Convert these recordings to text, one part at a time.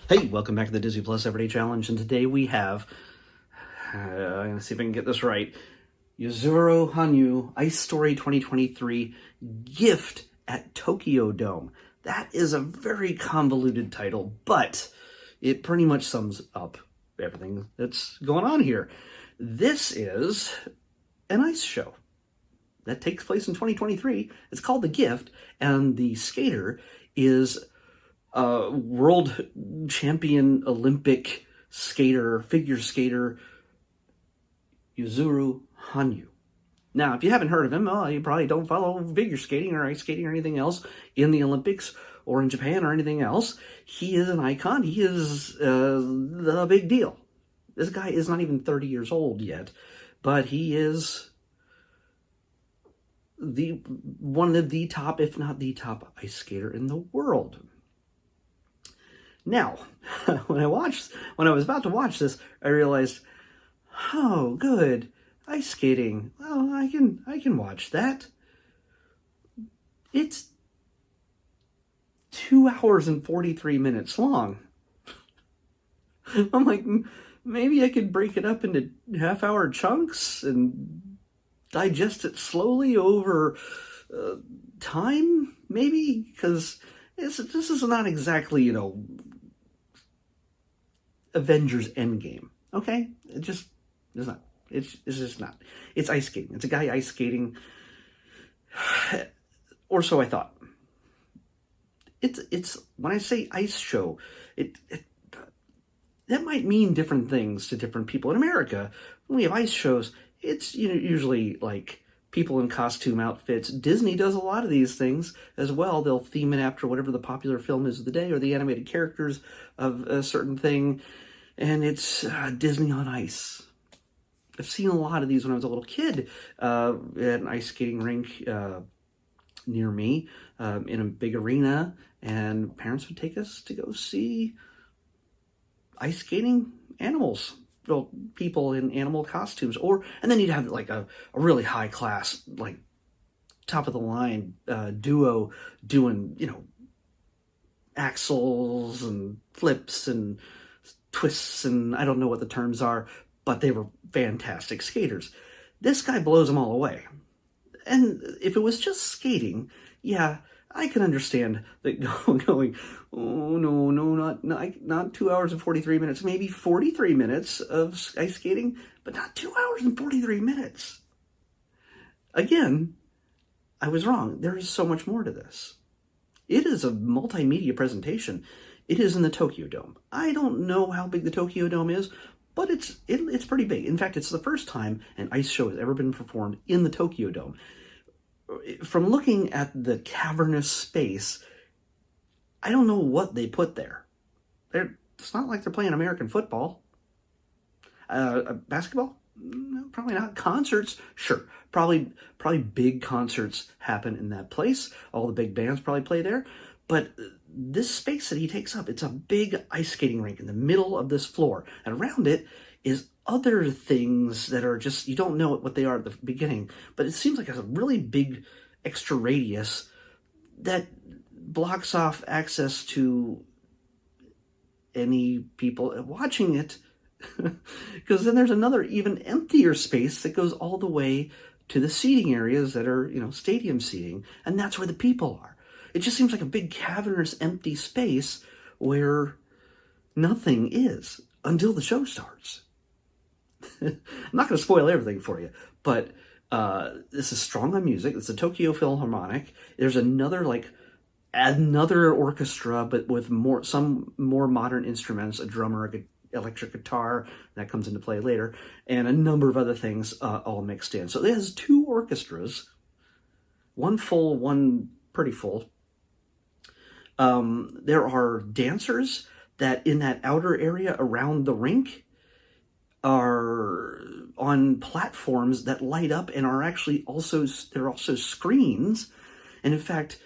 Hey, welcome back to the Disney Plus Everyday Challenge, and today we have, I'm going to see if I can get this right, Yuzuru Hanyu Ice Story 2023 Gift at Tokyo Dome. That is a very convoluted title, but it pretty much sums up everything that's going on here. This is an ice show that takes place in 2023. It's called The Gift, and the skater is world champion Olympic skater, figure skater, Yuzuru Hanyu. Now, if you haven't heard of him, you probably don't follow figure skating or ice skating or anything else in the Olympics or in Japan or anything else. He is an icon. He is the big deal. This guy is not even 30 years old yet, but he is one of the top, if not the top, ice skater in the world. Now, when I was about to watch this, I realized, oh, good, ice skating. Well, I can watch that. It's 2 hours and 43 minutes long. I'm like, maybe I could break it up into half-hour chunks and digest it slowly over time, maybe, because this is not exactly, Avengers Endgame, okay? It's just not. It's just not. It's ice skating. It's a guy ice skating, or so I thought. It's when I say ice show, that might mean different things to different people. In America, when we have ice shows, it's usually like people in costume outfits. Disney does a lot of these things as well. They'll theme it after whatever the popular film is of the day or the animated characters of a certain thing, and it's Disney on Ice. I've seen a lot of these when I was a little kid at an ice skating rink near me in a big arena, and parents would take us to go see ice skating animals. Well, people in animal costumes, and then you'd have like a really high class, like top of the line duo doing, axles and flips and twists, and I don't know what the terms are, but they were fantastic skaters. This guy blows them all away. And if it was just skating, yeah, I can understand that going, oh, no, not 2 hours and 43 minutes, maybe 43 minutes of ice skating, but not 2 hours and 43 minutes. Again, I was wrong. There is so much more to this. It is a multimedia presentation. It is in the Tokyo Dome. I don't know how big the Tokyo Dome is, but it's pretty big. In fact, it's the first time an ice show has ever been performed in the Tokyo Dome. From looking at the cavernous space, I don't know what they put there. It's not like they're playing American football. Basketball? No, probably not. Concerts? Sure. Probably big concerts happen in that place. All the big bands probably play there. But this space that he takes up, it's a big ice skating rink in the middle of this floor. And around it is other things that are just, you don't know what they are at the beginning, but it seems like it's a really big extra radius that blocks off access to any people watching it, because then there's another even emptier space that goes all the way to the seating areas that are, stadium seating, and that's where the people are. It just seems like a big cavernous empty space where nothing is until the show starts. I'm not going to spoil everything for you, but this is strong on music. It's the Tokyo Philharmonic. There's another orchestra, but with some more modern instruments, a drummer, an electric guitar, that comes into play later, and a number of other things all mixed in. So it has two orchestras, one full, one pretty full. There are dancers that in that outer area around the rink are on platforms that light up and are actually they're also screens. And in fact,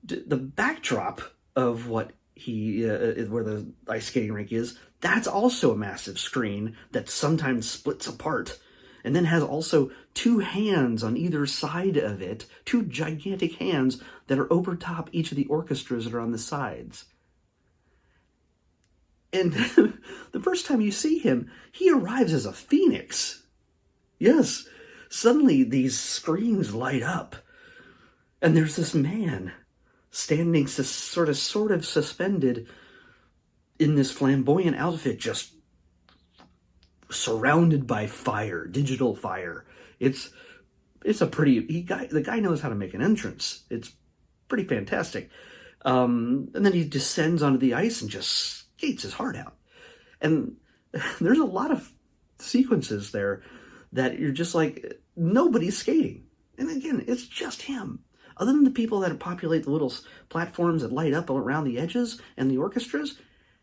the backdrop of what where the ice skating rink is, that's also a massive screen that sometimes splits apart and then has also two hands on either side of it, two gigantic hands that are over top each of the orchestras that are on the sides. And the first time you see him, he arrives as a phoenix. Yes, suddenly these screens light up, and there's this man standing sort of suspended in this flamboyant outfit, just surrounded by fire, digital fire. It's a pretty, the guy knows how to make an entrance. It's pretty fantastic. And then he descends onto the ice and just skates his heart out. And there's a lot of sequences there that you're just like, nobody's skating. And again, it's just him. Other than the people that populate the little platforms that light up around the edges and the orchestras,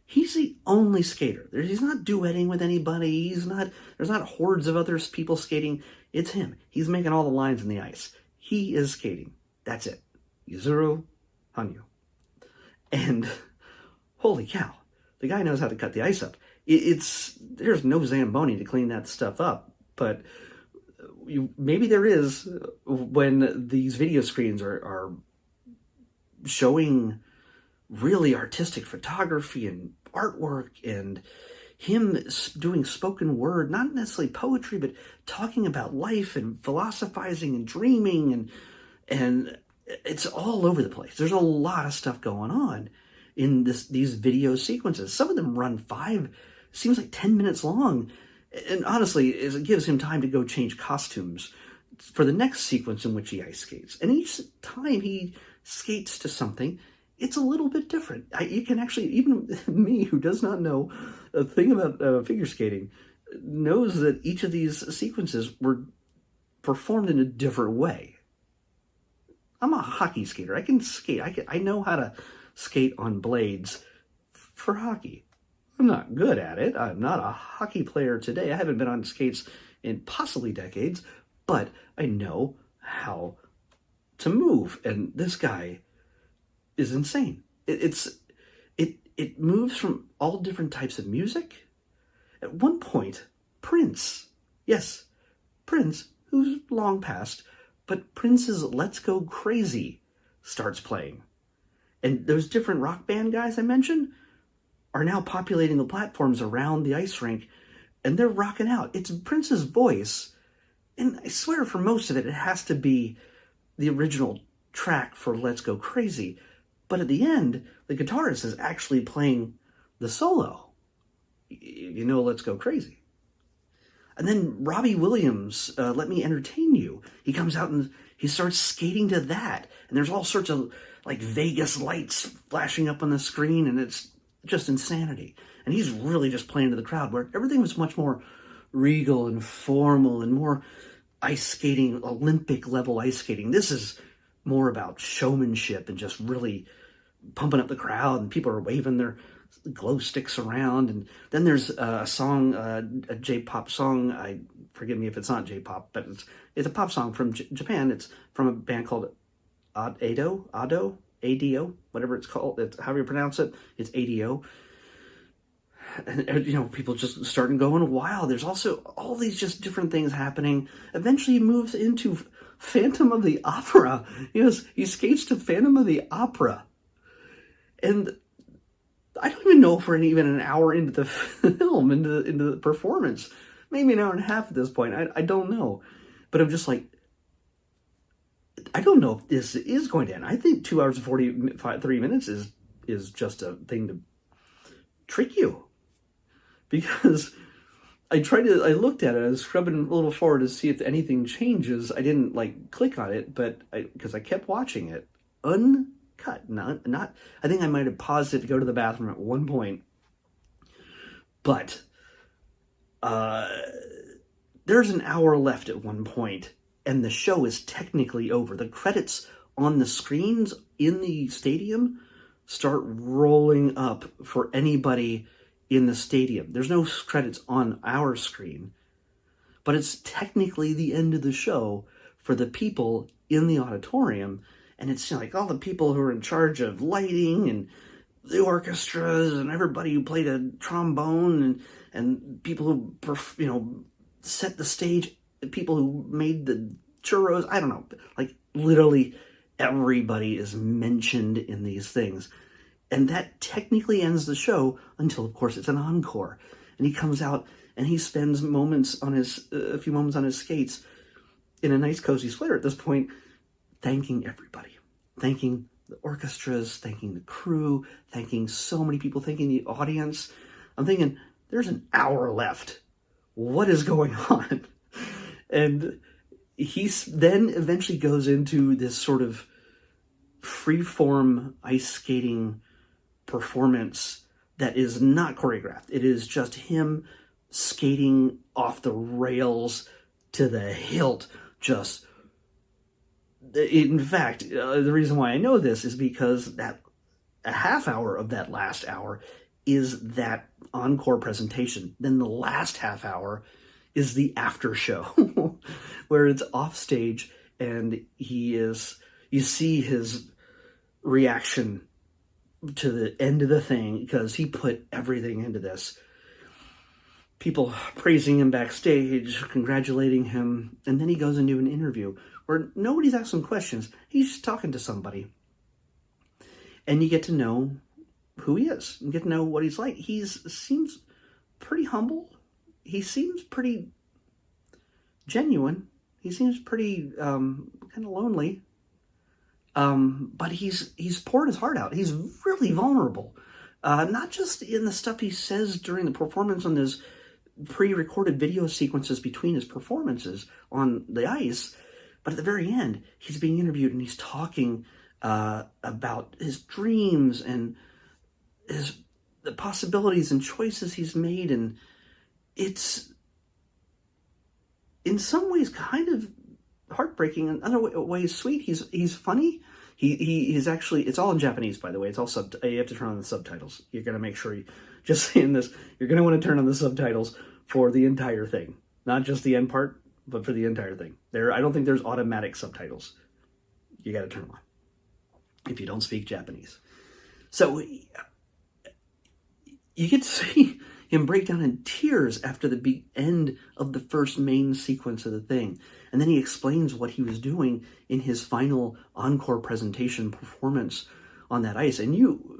he's the only skater. He's not duetting with anybody. There's not hordes of other people skating. It's him. He's making all the lines in the ice. He is skating. That's it. Yuzuru Hanyu. And holy cow, the guy knows how to cut the ice up. There's no Zamboni to clean that stuff up, but maybe there is when these video screens are showing really artistic photography and artwork, and him doing spoken word, not necessarily poetry, but talking about life and philosophizing and dreaming, and it's all over the place. There's a lot of stuff going on in these video sequences. Some of them run 10 minutes long. And honestly, it gives him time to go change costumes for the next sequence in which he ice skates. And each time he skates to something, it's a little bit different. You can actually, even me, who does not know a thing about figure skating, knows that each of these sequences were performed in a different way. I'm a hockey skater. I can skate. I know how to skate on blades for hockey. I'm not good at it. I'm not a hockey player today. I haven't been on skates in possibly decades, but I know how to move. And this guy is insane. It moves from all different types of music. At one point, Prince, yes, Prince, who's long passed, but Prince's Let's Go Crazy starts playing. And those different rock band guys I mentioned are now populating the platforms around the ice rink, and they're rocking out. It's Prince's voice, and I swear for most of it, it has to be the original track for Let's Go Crazy. But at the end, the guitarist is actually playing the solo. Let's Go Crazy. And then Robbie Williams, Let Me Entertain You. He comes out and he starts skating to that. And there's all sorts of like Vegas lights flashing up on the screen, and it's just insanity. And he's really just playing to the crowd, where everything was much more regal and formal and more ice skating, Olympic level ice skating. This is more about showmanship and just really pumping up the crowd, and people are waving their glow sticks around. And then there's a song, a J-pop song. Forgive me if it's not J-pop, but it's a pop song from Japan. It's from a band called Ado, whatever it's called. It's however you pronounce it. It's ADO. And, people just starting going wild. There's also all these just different things happening. Eventually he moves into Phantom of the Opera. He skates to Phantom of the Opera. And I don't even know if we're even an hour into the film, into the performance. Maybe an hour and a half at this point. I don't know. But I'm just like, I don't know if this is going to end. I think 2 hours and 43 minutes is just a thing to trick you. Because I looked at it, I was scrubbing a little forward to see if anything changes. I didn't click on it, but because I kept watching it uncut. Not. I think I might have paused it to go to the bathroom at one point. But there's an hour left at one point, and the show is technically over. The credits on the screens in the stadium start rolling up for anybody in the stadium. There's no credits on our screen, but it's technically the end of the show for the people in the auditorium. And it's like all the people who are in charge of lighting and the orchestras and everybody who played a trombone and people who, set the stage, people who made the churros. I don't know. Literally everybody is mentioned in these things. And that technically ends the show until, of course, it's an encore. And he comes out and he spends a few moments on his skates in a nice cozy sweater at this point, thanking everybody, thanking the orchestras, thanking the crew, thanking so many people, thanking the audience. I'm thinking, there's an hour left. What is going on? And he then eventually goes into this sort of free-form ice skating performance that is not choreographed. It is just him skating off the rails to the hilt. Just, in fact, the reason why I know this is because that a half hour of that last hour is that encore presentation. Then the last half hour is the after show, where it's off stage and you see his reaction to the end of the thing, because he put everything into this. People praising him backstage, congratulating him, and then he goes into an interview where nobody's asking questions. He's just talking to somebody. And you get to know who he is. You get to know what he's like. He seems pretty humble. He seems pretty genuine. He seems pretty kind of lonely. But he's poured his heart out. He's really vulnerable. Not just in the stuff he says during the performance on his pre-recorded video sequences between his performances on the ice, but at the very end, he's being interviewed and he's talking about his dreams and the possibilities and choices he's made, and it's in some ways kind of heartbreaking, in other ways sweet. He's funny. He's actually, it's all in Japanese, by the way. It's all you have to turn on the subtitles. You're going to make sure just saying this, you're going to want to turn on the subtitles for the entire thing. Not just the end part, but for the entire thing. I don't think there's automatic subtitles. You got to turn them on if you don't speak Japanese. So you get to see him break down in tears after the end of the first main sequence of the thing. And then he explains what he was doing in his final encore presentation performance on that ice. And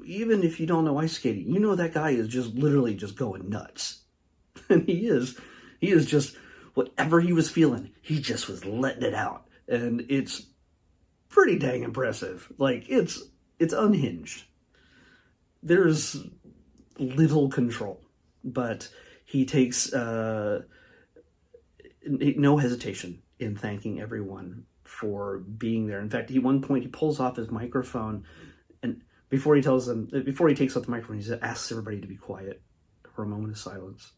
even if you don't know ice skating, you know that guy is just literally just going nuts. And he is just, whatever he was feeling, he just was letting it out. And it's pretty dang impressive. Like, it's unhinged. There's little control, but he takes no hesitation in thanking everyone for being there. In fact, one point he pulls off his microphone, and before he takes off the microphone, he asks everybody to be quiet for a moment of silence.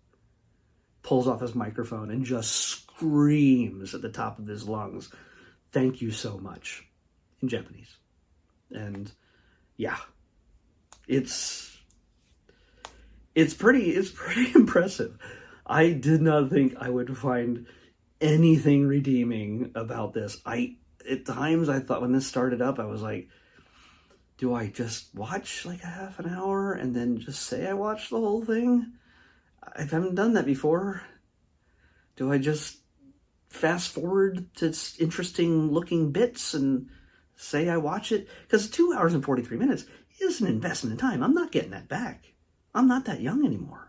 Pulls off his microphone and just screams at the top of his lungs, "Thank you so much," in Japanese. And yeah, it's pretty impressive. I did not think I would find anything redeeming about this. At times I thought, when this started up, I was like, do I just watch like a half an hour and then just say I watched the whole thing? I haven't done that before. Do I just fast forward to interesting looking bits and say I watch it? Because 2 hours and 43 minutes is an investment in time. I'm not getting that back. I'm not that young anymore.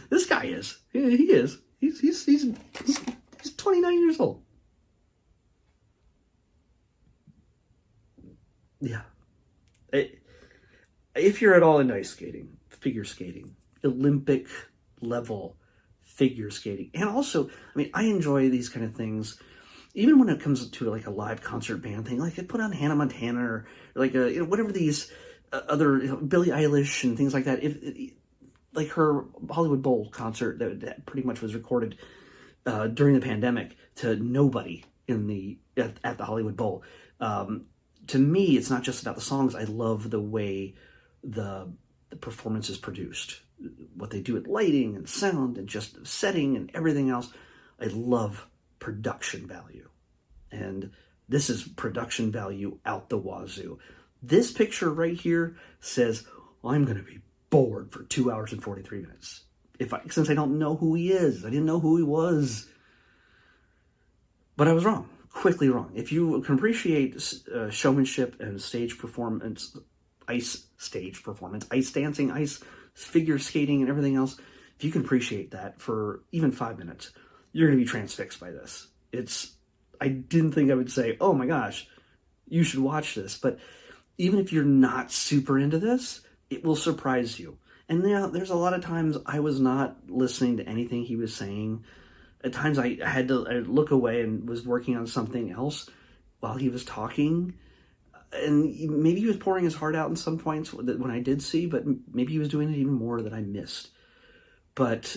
This guy is. He is. He's 29 years old. Yeah. If you're at all into ice skating, figure skating, Olympic level figure skating, and also, I mean, I enjoy these kind of things, even when it comes to like a live concert band thing, like I put on Hannah Montana or like whatever these other Billie Eilish and things like that. Like her Hollywood Bowl concert that pretty much was recorded during the pandemic to nobody at the Hollywood Bowl. To me, it's not just about the songs. I love the way the performance is produced, what they do with lighting and sound and just setting and everything else. I love production value, and this is production value out the wazoo. This picture right here says, I'm going to be bored for 2 hours and 43 minutes. Since I don't know who he is. I didn't know who he was. But I was wrong. quickly wrong. If you can appreciate showmanship and stage performance, ice dancing, ice figure skating, and everything else, if you can appreciate that for even 5 minutes, you're going to be transfixed by this. I didn't think I would say, oh my gosh, you should watch this. But even if you're not super into this, it will surprise you. And there's a lot of times I was not listening to anything he was saying. At times I had to look away and was working on something else while he was talking. And maybe he was pouring his heart out in some points when I did see, but maybe he was doing it even more that I missed. But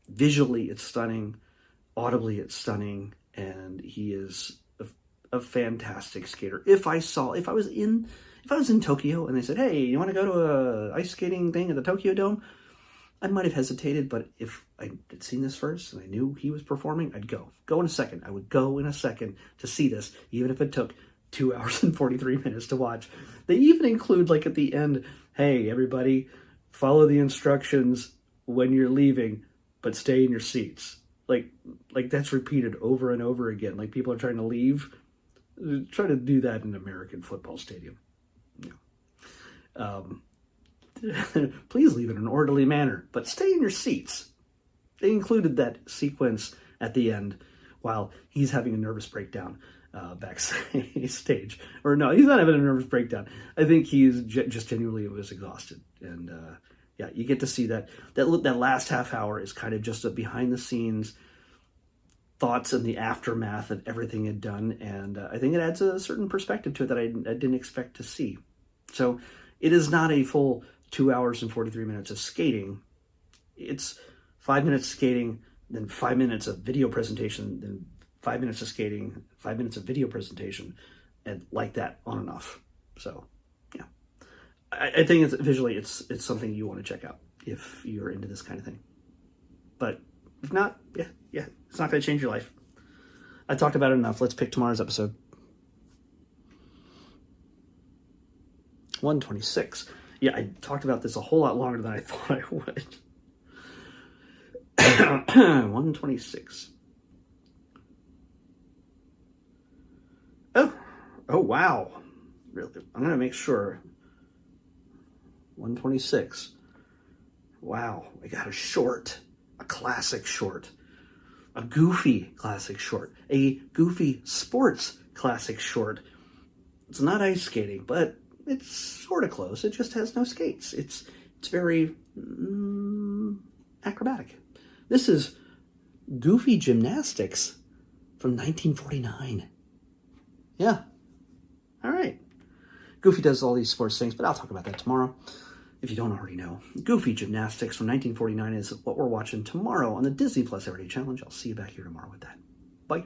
visually it's stunning. Audibly it's stunning. And he is a fantastic skater. If I was in Tokyo and they said, hey, you want to go to a ice skating thing at the Tokyo Dome? I might have hesitated, but if I had seen this first and I knew he was performing, I'd go. Go in a second. I would go in a second to see this, even if it took 2 hours and 43 minutes to watch. They even include, like, at the end, hey, everybody, follow the instructions when you're leaving, but stay in your seats. Like that's repeated over and over again. Like, people are trying to leave. Try to do that in an American football stadium. Yeah. Please leave in an orderly manner, but stay in your seats. They included that sequence at the end while he's having a nervous breakdown backstage. Or no, he's not having a nervous breakdown. I think he's just genuinely was exhausted. And yeah, you get to see that last half hour is kind of just a behind the scenes thoughts and the aftermath of everything had done. And I think it adds a certain perspective to it that I didn't expect to see. So it is not a full 2 hours and 43 minutes of skating. It's 5 minutes skating, then 5 minutes of video presentation, then 5 minutes of skating, 5 minutes of video presentation, and like that on and off. So, yeah. I think visually it's something you want to check out if you're into this kind of thing. But if not, yeah, it's not going to change your life. I talked about it enough. Let's pick tomorrow's episode. 126. Yeah, I talked about this a whole lot longer than I thought I would. 126. Oh, wow. Really? I'm going to make sure. 126. Wow, I got a short, a classic short, a goofy classic short, a goofy sports classic short. It's not ice skating, but it's sort of close. It just has no skates. It's very acrobatic. This is Goofy Gymnastics from 1949. Yeah. All right. Goofy does all these sports things, but I'll talk about that tomorrow. If you don't already know, Goofy Gymnastics from 1949 is what we're watching tomorrow on the Disney Plus Everyday Challenge. I'll see you back here tomorrow with that. Bye.